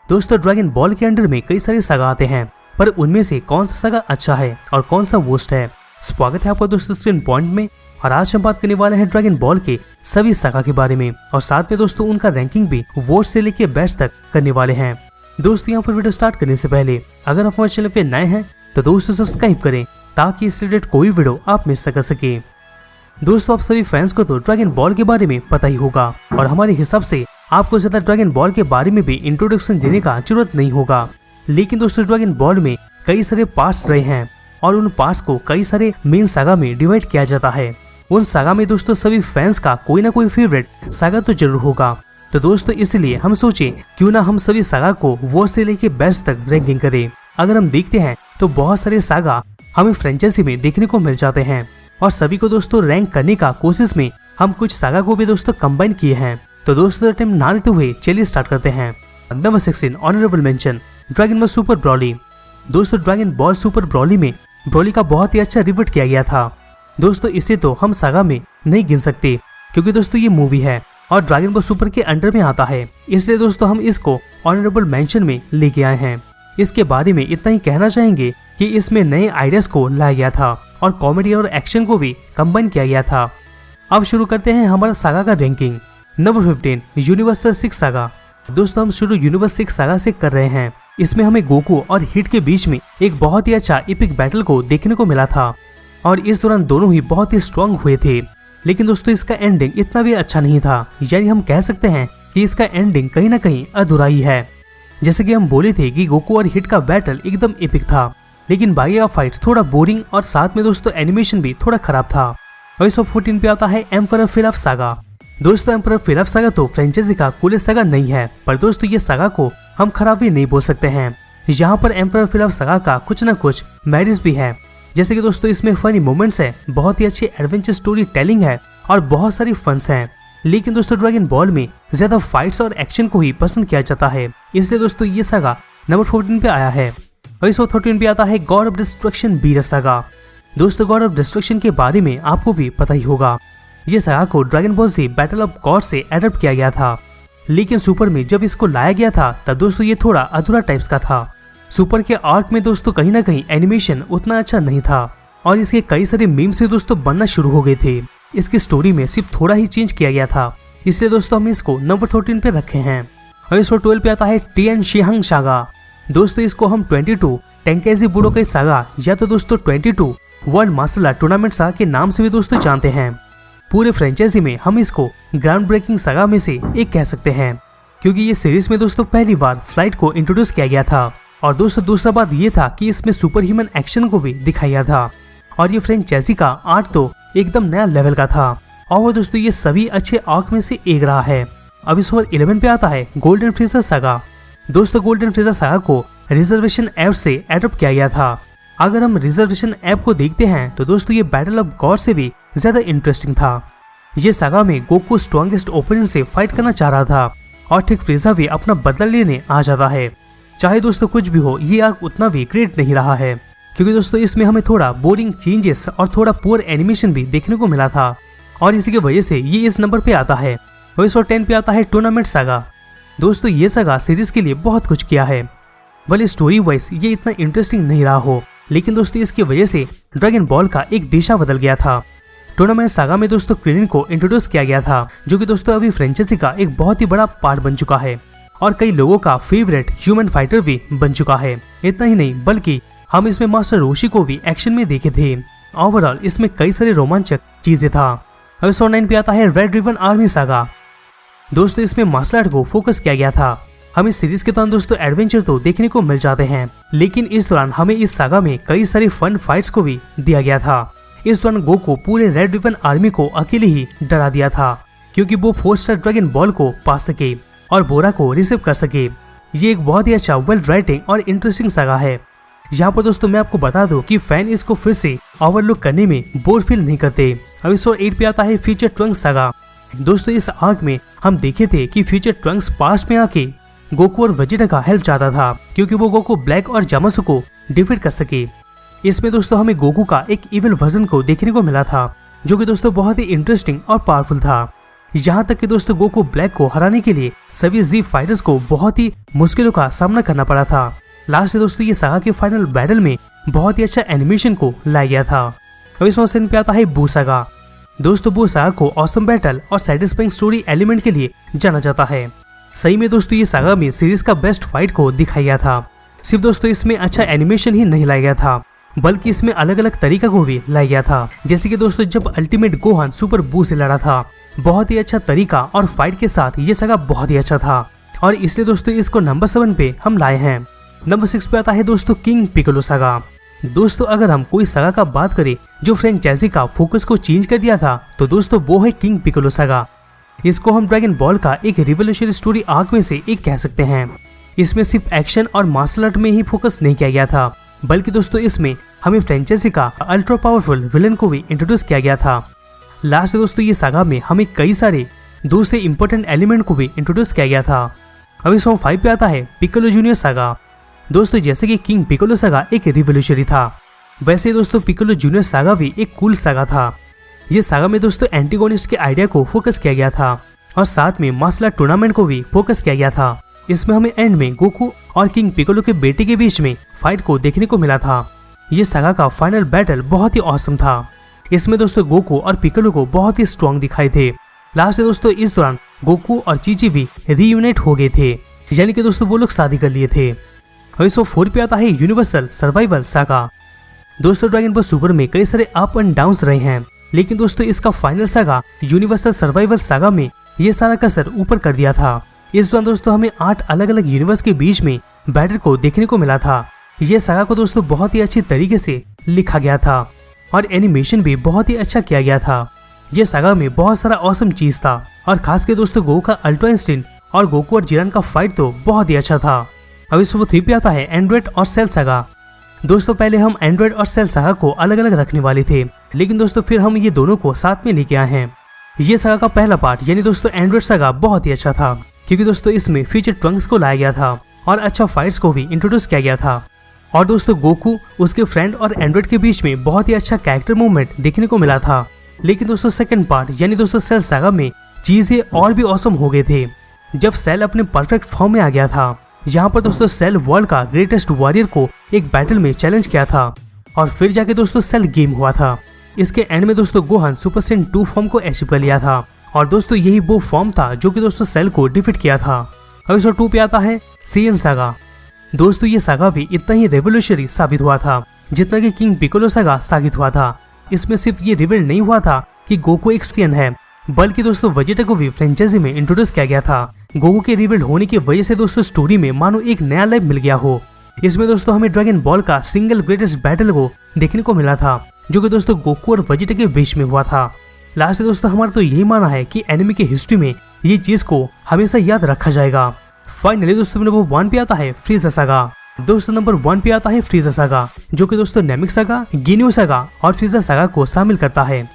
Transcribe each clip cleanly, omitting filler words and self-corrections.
दोस्तों dragon ball के under में कई सारे सागा आते हैं, पर उनमें से कौन सा सागा अच्छा है और कौन सा वर्स्ट है। स्वागत है आपका दोस्तों स्क्रीन पॉइंट में। और आज हम बात करने वाले हैं ड्रैगन बॉल के सभी सागा के बारे में, और साथ में दोस्तों उनका रैंकिंग भी वर्स्ट से लेके बेस्ट तक करने वाले हैं। दोस्तों यहाँ पर वीडियो स्टार्ट करने से पहले अगर आप हमारे चैनल पे नए हैं तो दोस्तों सब्सक्राइब करें ताकि इस रिलेटेड कोई वीडियो आप मिस कर सके। दोस्तों आप सभी फैंस को तो ड्रैगन बॉल के बारे में पता ही होगा, और हमारे हिसाब से आपको ज्यादा ड्रैगन बॉल के बारे में भी इंट्रोडक्शन देने का जरूरत नहीं होगा। लेकिन दोस्तों ड्रैगन बॉल में कई सारे पार्ट्स रहे हैं और उन पार्ट्स को कई सारे मेन सागा में डिवाइड किया जाता है। उन सागा में दोस्तों सभी फैंस का कोई ना कोई फेवरेट सागा तो जरूर होगा। तो दोस्तों इसलिए हम सोचे क्यों ना हम सभी सागा को वर्स्ट से लेके बेस्ट तक रैंकिंग करें। अगर हम देखते हैं तो बहुत सारे सागा हमें फ्रेंचाइजी में देखने को मिल जाते हैं, और सभी को दोस्तों रैंक करने का कोशिश में हम कुछ सागा को भी दोस्तों कंबाइन किए हैं। तो दोस्तों टाइम ना लेते हुए चलिए स्टार्ट करते हैं। Number 16 honourable mention dragon ball super Broly. दोस्तों ड्रैगन बॉल सुपर ब्रॉली में ब्रॉली का बहुत ही अच्छा रिवट किया गया था। दोस्तों इसे तो हम सागा में नहीं गिन सकते क्योंकि दोस्तों ये मूवी है और ड्रैगन बॉल सुपर के अंडर में आता है, इसलिए दोस्तों हम इसको ऑनरेबल मेंशन में लेके आए हैं। इसके बारे में इतना ही कहना चाहेंगे कि इसमें नए आइडियाज को लाया गया था और कॉमेडी और एक्शन को भी कंबाइन किया गया था। अब शुरू करते हैं हमारा सागा का रैंकिंग। Number 15 universal 6 saga. दोस्तों हम शुरू यूनिवर्स 6 सागा से कर रहे हैं। इसमें हमें गोकू और हिट के बीच में एक बहुत ही अच्छा एपिक बैटल को देखने को मिला था, और इस दौरान दोनों ही बहुत ही स्ट्रांग हुए थे। लेकिन दोस्तों इसका एंडिंग इतना भी अच्छा नहीं था, यानी हम कह सकते हैं कि इसका एंडिंग कहीं ना कहीं अधूरा ही है। जैसे कि हम बोले थे कि गोकू और हिट का बैटल एकदम एपिक था, लेकिन बाकी का फाइट थोड़ा बोरिंग और साथ में दोस्तों एनिमेशन भी थोड़ा खराब था। और इस 14 पे आता है एम्परर फिलहाफ सागा। दोस्तों एम्परर फिलहाफ सागा तो फ्रेंचाइजी का कूलेस्ट सागा नहीं है, पर दोस्तों ये सागा को हम खराब भी नहीं बोल सकते हैं। यहाँ पर एम्परर फिलहाफ सागा का कुछ न कुछ मेरिट्स भी है, जैसे कि दोस्तों इसमें फनी मोमेंट्स है, बहुत ही अच्छी एडवेंचर स्टोरी टेलिंग है और बहुत सारी फंस हैं। लेकिन दोस्तों ड्रैगन बॉल में ज्यादा फाइट्स और एक्शन को ही पसंद किया जाता है, इसलिए दोस्तों ये सागा नंबर 14 पे आया है। और इस 13 पे आता है God of destruction bearer saga. दोस्तों गॉड ऑफ डिस्ट्रक्शन के बारे में आपको भी पता ही होगा। ये सागा को ड्रैगन बॉल से बैटल ऑफ गॉड से एडप्ट किया गया था, लेकिन सुपर में जब इसको लाया गया था तब दोस्तों ये थोड़ा अधूरा टाइप्स का था। सुपर के आर्क में दोस्तों कहीं ना कहीं एनिमेशन उतना अच्छा नहीं था, और इसके कई सारे मीम से दोस्तों बनना शुरू हो गए थे। इसकी स्टोरी में सिर्फ थोड़ा ही चेंज किया गया था, इसलिए दोस्तों हम इसको नंबर 13 पे रखे हैं। और इस 12 पे आता है टीएन शिहंग सागा। दोस्तों इसको हम 22 टेंकेजी बुडोकाई सागा या तो दोस्तों 22 world martial art tournament saga के नाम से भी दोस्तों जानते हैं। पूरे फ्रेंचाइजी में हम इसको ग्राउंड ब्रेकिंग सागा में से एक कह सकते हैं, क्योंकि ये सीरीज में दोस्तों पहली बार फ्लाइट को इंट्रोड्यूस किया गया था, और दोस्तों दूसरा बात ये था कि इसमें सुपर ह्यूमन एक्शन को भी दिखाया था, और ये फ्रेंचाइजी का आर्ट तो एकदम नया लेवल का था। और दोस्तों ये सभी अच्छे आर्क में से एक रहा है। अब इस ओवर 11 पे आता है गोल्डन फ्रीजर सागा। दोस्तों गोल्डन फ्रीजर सागा को रिजर्वेशन ऐप से एडॉप्ट किया गया था। अगर हम रिजर्वेशन ऐप को देखते हैं तो दोस्तों ये बैटल ऑफ गॉड से भी ज्यादा इंटरेस्टिंग था। ये सागा में गोकू स्ट्रॉन्गेस्ट ओपोनेंट से फाइट करना चाह रहा था, और ठीक फ्रीजा भी अपना बदला लेने आ जाता है। चाहे दोस्तों कुछ भी हो, ये आर्क उतना भी ग्रेट नहीं रहा है, क्योंकि दोस्तों इसमें हमें थोड़ा बोरिंग चेंजेस और थोड़ा पुअर एनिमेशन भी देखने को मिला था, और इसी की वजह से ये इस नंबर पे आता है। और इस 10 पे आता है टूर्नामेंट सागा। दोस्तों ये सागा सीरीज के लिए बहुत कुछ किया है, भले स्टोरी वाइज ये इतना इंटरेस्टिंग नहीं रहा हो, लेकिन दोस्तों इसकी वजह से ड्रैगन बॉल का एक दिशा बदल गया था। टूर्नामेंट सागा में दोस्तों क्रिलिन को इंट्रोड्यूस किया गया था, जो कि दोस्तों अभी फ्रेंचाइजी का एक बहुत ही बड़ा पार्ट बन चुका है, और कई लोगों का फेवरेट ह्यूमन फाइटर भी बन चुका है। इतना ही नहीं बल्कि हम इसमें मास्टर रोशी को भी एक्शन में देखे थे। ओवरऑल इसमें कई सारे रोमांचक चीजें था। अब 9 पे आता है रेड रिबन आर्मी सागा। दोस्तों इसमें मार्शल आर्ट को फोकस किया गया था। हमें सीरीज के दौरान दोस्तों एडवेंचर तो देखने को मिल जाते हैं, लेकिन इस दौरान हमें इस सागा में कई सारी फन फाइट्स को भी दिया गया था। इस दौरान गोकू पूरे रेड रिबन आर्मी को अकेले ही डरा दिया था, क्योंकि वो 4 स्टार ड्रैगन बॉल को पा सके और बोरा को रिसीव कर सके। ये एक बहुत ही अच्छा वेल राइटिंग और इंटरेस्टिंग सागा है। यहाँ पर दोस्तों मैं आपको बता दूं कि फैन इसको फिर से ओवरलुक करने में बोर फील नहीं करते। अब इस 8 पे आता है फ्यूचर ट्रंक्स सागा। दोस्तों इस आर्क में हम देखे थे कि फ्यूचर ट्रंक्स पास्ट में आके गोकू और वेजिटा का हेल्प चाहता था, क्योंकि वो गोकू ब्लैक और जामासु को डिफीट कर सके। इसमें दोस्तों हमें गोकू का एक इविल वर्जन को देखने को मिला था, जो कि दोस्तों बहुत ही इंटरेस्टिंग और पावरफुल था। यहाँ तक कि दोस्तों गोकू ब्लैक को हराने के लिए सभी जी फाइटर्स को बहुत ही मुश्किलों का सामना करना पड़ा था। लास्ट में दोस्तों ये सागा के फाइनल बैटल में बहुत ही अच्छा एनिमेशन को लाया गया था। अब इस सीन पे आता है बू सागा। दोस्तों बू सागा को ऑसम बैटल और सैटिस्फाइंग स्टोरी एलिमेंट के लिए जाना जाता है। सही में दोस्तों ये सागा में सीरीज का बेस्ट फाइट को दिखाया गया था। सिर्फ दोस्तों इसमें अच्छा एनिमेशन ही नहीं लाया गया था, बल्कि इसमें अलग अलग तरीका को भी लाया गया था। जैसे कि दोस्तों जब अल्टीमेट गोहान सुपर बू से लड़ा था, बहुत ही अच्छा तरीका और फाइट के साथ ये सागा बहुत ही अच्छा था, और इसलिए दोस्तों इसको नंबर 7 पे हम लाए हैं। नंबर 6 पे आता है दोस्तों किंग पिकोलो सागा। दोस्तों अगर हम कोई सागा का बात करें जो फ्रेंचाइजी का फोकस को चेंज कर दिया था, तो दोस्तों वो है किंग पिकोलो सागा। इसको हम ड्रैगन बॉल का एक रिवोल्यूशनरी स्टोरी आर्क में से एक कह सकते हैं। इसमें सिर्फ एक्शन और मार्शल आर्ट में ही फोकस नहीं किया गया था, बल्कि दोस्तों इसमें हमें फ्रेंचाइजी का अल्ट्रा पावरफुल विलन को भी इंट्रोड्यूस किया गया था। लास्ट दोस्तों ये सागा में हमें कई सारे दूसरे इंपॉर्टेंट एलिमेंट को भी इंट्रोड्यूस किया गया था। अभी सॉन्ग 5 पे आता है पिकोलो जूनियर सागा। दोस्तों जैसे कि किंग पिकोलो सागा एक रिवोल्यूशनरी था, वैसे दोस्तों पिकोलो जूनियर सागा भी एक कूल सागा था। ये सागा में दोस्तों एंटीगोनिस्ट के आइडिया को फोकस किया गया था, और साथ में मार्शल आर्ट टूर्नामेंट को भी फोकस किया गया था। इसमें हमें एंड में गोकू और किंग पिकोलो के बेटे के बीच में फाइट को देखने को मिला था। ये सागा का फाइनल बैटल बहुत ही ऑसम था। इसमें दोस्तों गोकू और पिकोलो को बहुत ही स्ट्रॉन्ग दिखाए थे। लास्ट में दोस्तों इस दौरान गोकू और चीची भी रीयूनाइट हो गए थे, यानी कि दोस्तों वो लोग शादी कर लिए थे। और इस 4 पे आता है यूनिवर्सल सर्वाइवल सागा। दोस्तों ड्रैगन बॉल सुपर में कई सारे अप एंड डाउन रहे हैं, लेकिन दोस्तों इसका final saga universal survival saga में ये सारा कसर ऊपर कर दिया था। इस दौरान दोस्तों हमें 8 अलग अलग यूनिवर्स के बीच में बैटल को देखने को मिला था। ये सागा को दोस्तों बहुत ही अच्छी तरीके से लिखा गया था, और एनिमेशन भी बहुत ही अच्छा किया गया था। ये सागा में बहुत सारा ऑसम चीज था, और खास के दोस्तों गोकू का अल्ट्रा इंस्टिंक्ट और गोकू और जिरान का फाइट तो बहुत ही अच्छा था। अब इस 3 पे आता है एंड्रॉइड और सेल सागा। दोस्तों पहले हम एंड्रॉइड और सेल सागा को अलग अलग रखने वाले थे, लेकिन दोस्तों फिर हम ये दोनों को साथ में लेके आए हैं। ये सागा का पहला पार्ट यानी दोस्तों एंड्रॉइड सागा बहुत ही अच्छा था, क्योंकि दोस्तों इसमें फ्यूचर ट्रंक्स को लाया गया था और अच्छा फाइट्स को भी इंट्रोड्यूस किया गया था। और दोस्तों गोकू उसके फ्रेंड और एंड्रॉइड के बीच में बहुत ही अच्छा कैरेक्टर मूवमेंट देखने को मिला था। लेकिन दोस्तों सेकंड पार्ट यानी दोस्तों सेल सागा में चीजें और भी ऑसम हो गए थे, जब सेल अपने परफेक्ट फॉर्म में आ गया था। यहाँ पर दोस्तों सेल वर्ल्ड का ग्रेटेस्ट वॉरियर को एक बैटल में चैलेंज किया था, और फिर जाके दोस्तों सेल गेम हुआ था। इसके एंड में दोस्तों गोहान सुपर सेन 2 फॉर्म को अचीव कर लिया था, और दोस्तों यही वो फॉर्म था जो कि दोस्तों सेल को डिफीट किया था। अब इस 2 पे आता है सीएन सागा। दोस्तों ये सागा भी इतना ही रेवोल्यूशनरी साबित हुआ था जितना कि किंग पिकोलो सागा साबित हुआ था। इसमें सिर्फ ये रिवील नहीं हुआ था कि गोकू एक सीएन है, बल्कि दोस्तों वेजिटा को भी फ्रेंचाइजी में इंट्रोड्यूस किया गया था। गोकू के रिवील होने की वजह से दोस्तों स्टोरी में मानो एक नया लाइफ मिल गया हो। इसमें दोस्तों हमें ड्रैगन बॉल का सिंगल ग्रेटेस्ट बैटल को देखने को मिला था, जो कि दोस्तों गोकू और वेजिटा के बीच में हुआ था। लास्ट में दोस्तों हमारा तो यही मानना है कि एनिमे की हिस्ट्री में ये चीज को हमेशा याद रखा जाएगा। फाइनली दोस्तों नंबर 1 पे आता है फ्रीजा सागा। दोस्तों नंबर 1 पे आता है फ्रीजा सागा, जो कि दोस्तों नेमिक सागा, गिन्यू सागा और फ्रीजा सागा को शामिल करता है।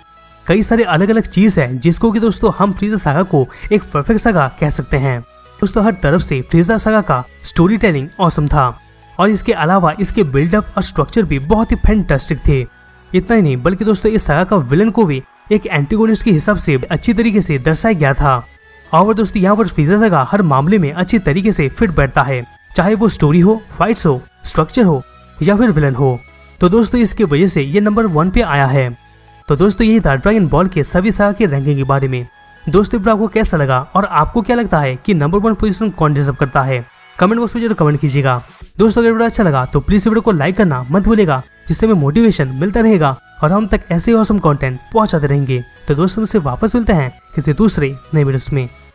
कई सारे अलग अलग चीज है जिसको कि दोस्तों हम फ्रीजा सागा को एक परफेक्ट सागा कह सकते हैं। दोस्तों हर तरफ से फ्रीजा सागा का स्टोरी टेलिंग ऑसम था, और इसके अलावा इसके बिल्डअप और स्ट्रक्चर भी बहुत ही फैंटास्टिक थे। इतना ही नहीं बल्कि दोस्तों इस सागा का विलन को भी एक एंटीगोनिस्ट के हिसाब से अच्छी तरीके से दर्शाया गया था। और दोस्तों यहाँ पर फ्रीजा सागा हर मामले में अच्छी तरीके से फिट बैठता है, चाहे वो स्टोरी हो, फाइट्स हो, स्ट्रक्चर हो या फिर विलन हो। तो दोस्तों इसकी वजह से ये नंबर 1 पे आया है। तो दोस्तों यही था ड्रैगन बॉल के सभी सागा की रैंकिंग के बारे में। दोस्तों आपको कैसा लगा और आपको क्या लगता है कि नंबर 1 पोजीशन कौन डिजर्व करता है? कमेंट बॉक्स में जरूर कमेंट कीजिएगा। दोस्तों अगर वीडियो अच्छा लगा तो प्लीज वीडियो को लाइक करना मत भूलिएगा, जिससे हमें मोटिवेशन मिलता रहेगा और हम तक ऐसे ही ऑसम कंटेंट पहुंचाते रहेंगे। तो दोस्तों मुझसे वापस मिलते हैं किसी दूसरे नए वीडियोस में।